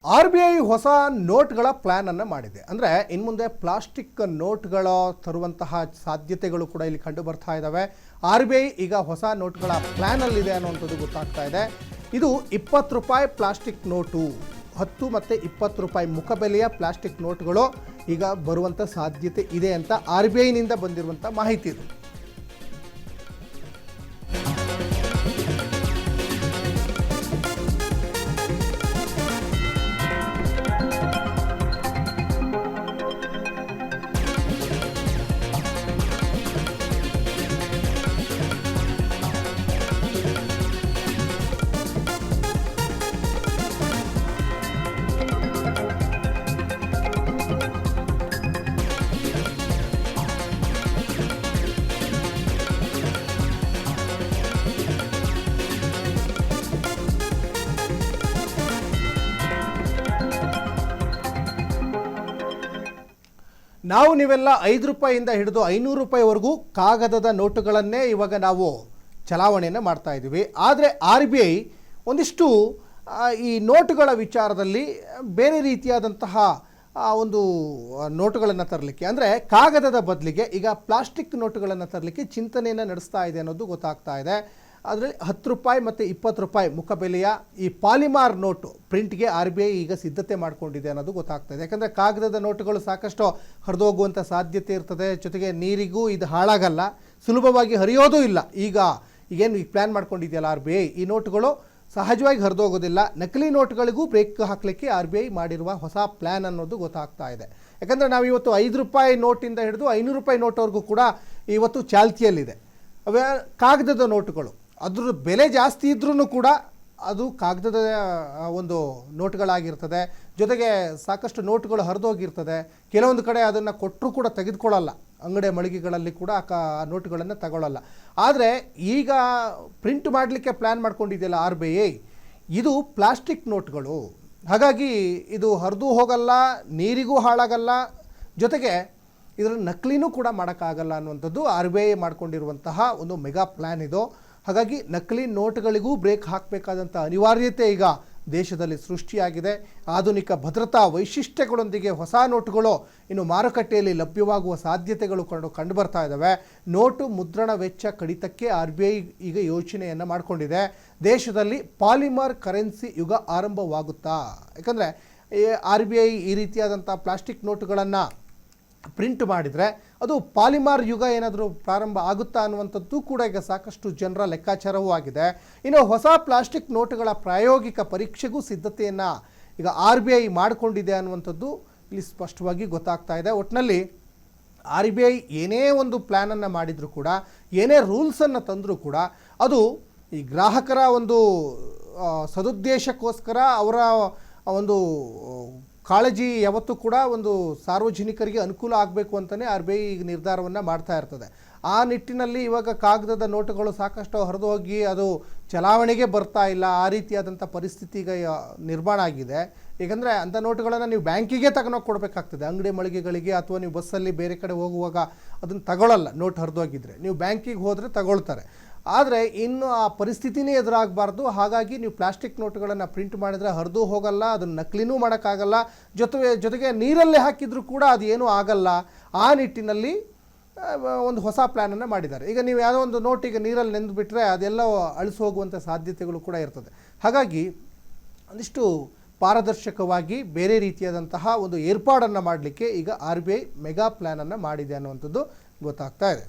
RBI ಹೊಸ ನೋಟ್ಗಳ plan ಅನ್ನು ಮಾಡಿದೆ. ಅಂದ್ರೆ ಇನ್ನು ಮುಂದೆ ಪ್ಲಾಸ್ಟಿಕ್ ನೋಟ್ಗಳ ತರುವಂತಹ ಸಾಧ್ಯತೆಗಳು ಕೂಡ ಇಲ್ಲಿ ಕಂಡು ಬರ್ತಾ ಇದ್ದಾವೆ. RBI ಈಗ ಹೊಸ ನೋಟ್ಗಳ ಪ್ಲಾನ್ ಅಲ್ಲಿ ಇದೆ ಅನ್ನುವಂಥದ್ದು ಗೊತ್ತಾಗ್ತಾ ಇದೆ. ಇದು 20 ರೂಪಾಯಿ ಪ್ಲಾಸ್ಟಿಕ್ ನೋಟು, 10 ಮತ್ತು 20 ರೂಪಾಯಿ ಮುಖಬೆಲೆಯ ಪ್ಲಾಸ್ಟಿಕ್ ನೋಟ್ಗಳು ಈಗ ಬರುವಂತ ಸಾಧ್ಯತೆ ಇದೆ ಅಂತ RBI ನಿಂದ ಬಂದಿರುವಂತ ಮಾಹಿತಿ ಇದು. ನಾವು ನೀವೆಲ್ಲ 5 ರೂಪಾಯಿಯಿಂದ ಹಿಡಿದು 500 ರೂಪಾಯಿವರೆಗೂ ಕಾಗದದ ನೋಟುಗಳನ್ನೇ ಇವಾಗ ನಾವು ಚಲಾವಣೆಯನ್ನು ಮಾಡ್ತಾ ಇದ್ದೀವಿ. ಆದರೆ RBI ಒಂದಿಷ್ಟು ಈ ನೋಟುಗಳ ವಿಚಾರದಲ್ಲಿ ಬೇರೆ ರೀತಿಯಾದಂತಹ ಒಂದು ನೋಟುಗಳನ್ನು ತರಲಿಕ್ಕೆ, ಅಂದರೆ ಕಾಗದದ ಬದಲಿಗೆ ಈಗ ಪ್ಲಾಸ್ಟಿಕ್ ನೋಟುಗಳನ್ನು ತರಲಿಕ್ಕೆ ಚಿಂತನೆಯನ್ನು ನಡೆಸ್ತಾ ಇದೆ ಅನ್ನೋದು ಗೊತ್ತಾಗ್ತಾ ಇದೆ. ಅದರಲ್ಲಿ 10 ರೂಪಾಯಿ ಮತ್ತು 20 ರೂಪಾಯಿ ಮುಖಬೆಲೆಯ ಈ ಪಾಲಿಮಾರ್ ನೋಟು ಪ್ರಿಂಟ್ಗೆ RBI ಈಗ ಸಿದ್ಧತೆ ಮಾಡಿಕೊಂಡಿದೆ ಅನ್ನೋದು ಗೊತ್ತಾಗ್ತಾ ಇದೆ. ಯಾಕಂದರೆ ಕಾಗದದ ನೋಟುಗಳು ಸಾಕಷ್ಟು ಹರಿದೋಗುವಂಥ ಸಾಧ್ಯತೆ ಇರ್ತದೆ, ಜೊತೆಗೆ ನೀರಿಗೂ ಇದು ಹಾಳಾಗಲ್ಲ, ಸುಲಭವಾಗಿ ಹರಿಯೋದೂ ಇಲ್ಲ. ಈಗೇನು ಪ್ಲ್ಯಾನ್ ಮಾಡ್ಕೊಂಡಿದೆಯಲ್ಲ RBI, ಈ ನೋಟುಗಳು ಸಹಜವಾಗಿ ಹರಿದೋಗೋದಿಲ್ಲ. ನಕಲಿ ನೋಟುಗಳಿಗೂ ಬ್ರೇಕ್ ಹಾಕಲಿಕ್ಕೆ RBI ಮಾಡಿರುವ ಹೊಸ ಪ್ಲ್ಯಾನ್ ಅನ್ನೋದು ಗೊತ್ತಾಗ್ತಾ ಇದೆ. ಯಾಕಂದರೆ ನಾವು ಇವತ್ತು 5 ರೂಪಾಯಿ ನೋಟಿಂದ ಹಿಡಿದು 500 ರೂಪಾಯಿ ನೋಟ್ವರೆಗೂ ಕೂಡ ಇವತ್ತು ಚಾಲ್ತಿಯಲ್ಲಿದೆ. ಅವೇ ಕಾಗದದ ನೋಟುಗಳು, ಅದ್ರ ಬೆಲೆ ಜಾಸ್ತಿ ಇದ್ರೂ ಕೂಡ ಅದು ಕಾಗದದ ಒಂದು ನೋಟುಗಳಾಗಿರ್ತದೆ. ಜೊತೆಗೆ ಸಾಕಷ್ಟು ನೋಟುಗಳು ಹರಿದೋಗಿರ್ತದೆ. ಕೆಲವೊಂದು ಕಡೆ ಅದನ್ನು ಕೊಟ್ಟರೂ ಕೂಡ ತೆಗೆದುಕೊಳ್ಳಲ್ಲ, ಅಂಗಡಿ ಮಳಿಗೆಗಳಲ್ಲಿ ಕೂಡ ಆ ನೋಟುಗಳನ್ನು ತಗೊಳ್ಳಲ್ಲ. ಆದರೆ ಈಗ ಪ್ರಿಂಟ್ ಮಾಡಲಿಕ್ಕೆ ಪ್ಲ್ಯಾನ್ ಮಾಡ್ಕೊಂಡಿದೆಯಲ್ಲ RBI, ಇದು ಪ್ಲಾಸ್ಟಿಕ್ ನೋಟುಗಳು. ಹಾಗಾಗಿ ಇದು ಹರಿದು ಹೋಗಲ್ಲ, ನೀರಿಗೂ ಹಾಳಾಗಲ್ಲ, ಜೊತೆಗೆ ಇದರ ನಕಲಿನೂ ಕೂಡ ಮಾಡೋಕ್ಕಾಗಲ್ಲ ಅನ್ನುವಂಥದ್ದು RBI ಮಾಡಿಕೊಂಡಿರುವಂತಹ ಒಂದು ಮೆಗಾ ಪ್ಲ್ಯಾನ್ ಇದು. ಹಾಗಾಗಿ ನಕಲಿ ನೋಟುಗಳಿಗೂ ಬ್ರೇಕ್ ಹಾಕಬೇಕಾದಂಥ ಅನಿವಾರ್ಯತೆ ಈಗ ದೇಶದಲ್ಲಿ ಸೃಷ್ಟಿಯಾಗಿದೆ. ಆಧುನಿಕ ಭದ್ರತಾ ವೈಶಿಷ್ಟ್ಯಗಳೊಂದಿಗೆ ಹೊಸ ನೋಟುಗಳು ಇನ್ನು ಮಾರುಕಟ್ಟೆಯಲ್ಲಿ ಲಭ್ಯವಾಗುವ ಸಾಧ್ಯತೆಗಳು ಕಂಡು ಬರ್ತಾ ಇದ್ದಾವೆ. ನೋಟು ಮುದ್ರಣ ವೆಚ್ಚ ಕಡಿತಕ್ಕೆ RBI ಈಗ ಯೋಚನೆಯನ್ನು ಮಾಡಿಕೊಂಡಿದೆ. ದೇಶದಲ್ಲಿ ಪಾಲಿಮರ್ ಕರೆನ್ಸಿ ಯುಗ ಆರಂಭವಾಗುತ್ತಾ? ಯಾಕಂದರೆ RBI ಈ ರೀತಿಯಾದಂಥ ಪ್ಲಾಸ್ಟಿಕ್ ನೋಟುಗಳನ್ನು ಪ್ರಿಂಟ್ ಮಾಡಿದರೆ ಅದು ಪಾಲಿಮಾರ್ ಯುಗ ಏನಾದರೂ ಪ್ರಾರಂಭ ಆಗುತ್ತಾ ಅನ್ನುವಂಥದ್ದು ಕೂಡ ಈಗ ಸಾಕಷ್ಟು ಜನರ ಲೆಕ್ಕಾಚಾರವೂ ಆಗಿದೆ. ಇನ್ನು ಹೊಸ ಪ್ಲಾಸ್ಟಿಕ್ ನೋಟುಗಳ ಪ್ರಾಯೋಗಿಕ ಪರೀಕ್ಷೆಗೂ ಸಿದ್ಧತೆಯನ್ನು ಈಗ RBI ಮಾಡಿಕೊಂಡಿದೆ ಅನ್ನುವಂಥದ್ದು ಇಲ್ಲಿ ಸ್ಪಷ್ಟವಾಗಿ ಗೊತ್ತಾಗ್ತಾ ಇದೆ. ಒಟ್ಟಿನಲ್ಲಿ RBI ಏನೇ ಒಂದು ಪ್ಲ್ಯಾನನ್ನು ಮಾಡಿದರೂ ಕೂಡ, ಏನೇ ರೂಲ್ಸನ್ನು ತಂದರೂ ಕೂಡ ಅದು ಈ ಗ್ರಾಹಕರ ಒಂದು ಸದುದ್ದೇಶಕ್ಕೋಸ್ಕರ, ಅವರ ಒಂದು ಕಾಳಜಿ ಯಾವತ್ತೂ ಕೂಡ ಒಂದು ಸಾರ್ವಜನಿಕರಿಗೆ ಅನುಕೂಲ ಆಗಬೇಕು ಅಂತಲೇ RBI ಈಗ ನಿರ್ಧಾರವನ್ನು ಮಾಡ್ತಾ ಇರ್ತದೆ. ಆ ನಿಟ್ಟಿನಲ್ಲಿ ಇವಾಗ ಕಾಗದದ ನೋಟುಗಳು ಸಾಕಷ್ಟು ಹರಿದು ಹೋಗಿ ಅದು ಚಲಾವಣೆಗೆ ಬರ್ತಾ ಇಲ್ಲ, ಆ ರೀತಿಯಾದಂಥ ಪರಿಸ್ಥಿತಿ ಈಗ ನಿರ್ಮಾಣ ಆಗಿದೆ. ಏಕೆಂದರೆ ಅಂಥ ನೋಟುಗಳನ್ನು ನೀವು ಬ್ಯಾಂಕಿಗೆ ತಗೊಂಡೋಗಿ ಕೊಡಬೇಕಾಗ್ತದೆ, ಅಂಗಡಿ ಮಳಿಗೆಗಳಿಗೆ, ಅಥವಾ ನೀವು ಬಸ್ಸಲ್ಲಿ ಬೇರೆ ಕಡೆ ಹೋಗುವಾಗ ಅದನ್ನು ತಗೊಳ್ಳಲ್ಲ. ನೋಟ್ ಹರಿದೋಗಿದ್ರೆ ನೀವು ಬ್ಯಾಂಕಿಗೆ ಹೋದರೆ ತಗೊಳ್ತಾರೆ. ಆದರೆ ಇನ್ನು ಆ ಪರಿಸ್ಥಿತಿನೇ ಎದುರಾಗಬಾರ್ದು. ಹಾಗಾಗಿ ನೀವು ಪ್ಲಾಸ್ಟಿಕ್ ನೋಟುಗಳನ್ನು ಪ್ರಿಂಟ್ ಮಾಡಿದರೆ ಹರಿದು ಹೋಗಲ್ಲ, ಅದನ್ನು ನಕಲಿನೂ ಮಾಡೋಕ್ಕಾಗಲ್ಲ, ಜೊತೆಗೆ ನೀರಲ್ಲೇ ಹಾಕಿದರೂ ಕೂಡ ಅದು ಏನೂ ಆಗಲ್ಲ. ಆ ನಿಟ್ಟಿನಲ್ಲಿ ಒಂದು ಹೊಸ ಪ್ಲ್ಯಾನನ್ನು ಮಾಡಿದ್ದಾರೆ. ಈಗ ನೀವು ಯಾವುದೋ ಒಂದು ನೋಟಿಗೆ ನೀರಲ್ಲಿ ನೆಂದು ಬಿಟ್ಟರೆ ಅದೆಲ್ಲ ಅಳಿಸಿ ಹೋಗುವಂಥ ಸಾಧ್ಯತೆಗಳು ಕೂಡ ಇರ್ತದೆ. ಹಾಗಾಗಿ ಒಂದಿಷ್ಟು ಪಾರದರ್ಶಕವಾಗಿ ಬೇರೆ ರೀತಿಯಾದಂತಹ ಒಂದು ಏರ್ಪಾಡನ್ನು ಮಾಡಲಿಕ್ಕೆ ಈಗ RBI ಮೆಗಾ ಪ್ಲ್ಯಾನನ್ನು ಮಾಡಿದೆ ಅನ್ನುವಂಥದ್ದು ಗೊತ್ತಾಗ್ತಾ ಇದೆ.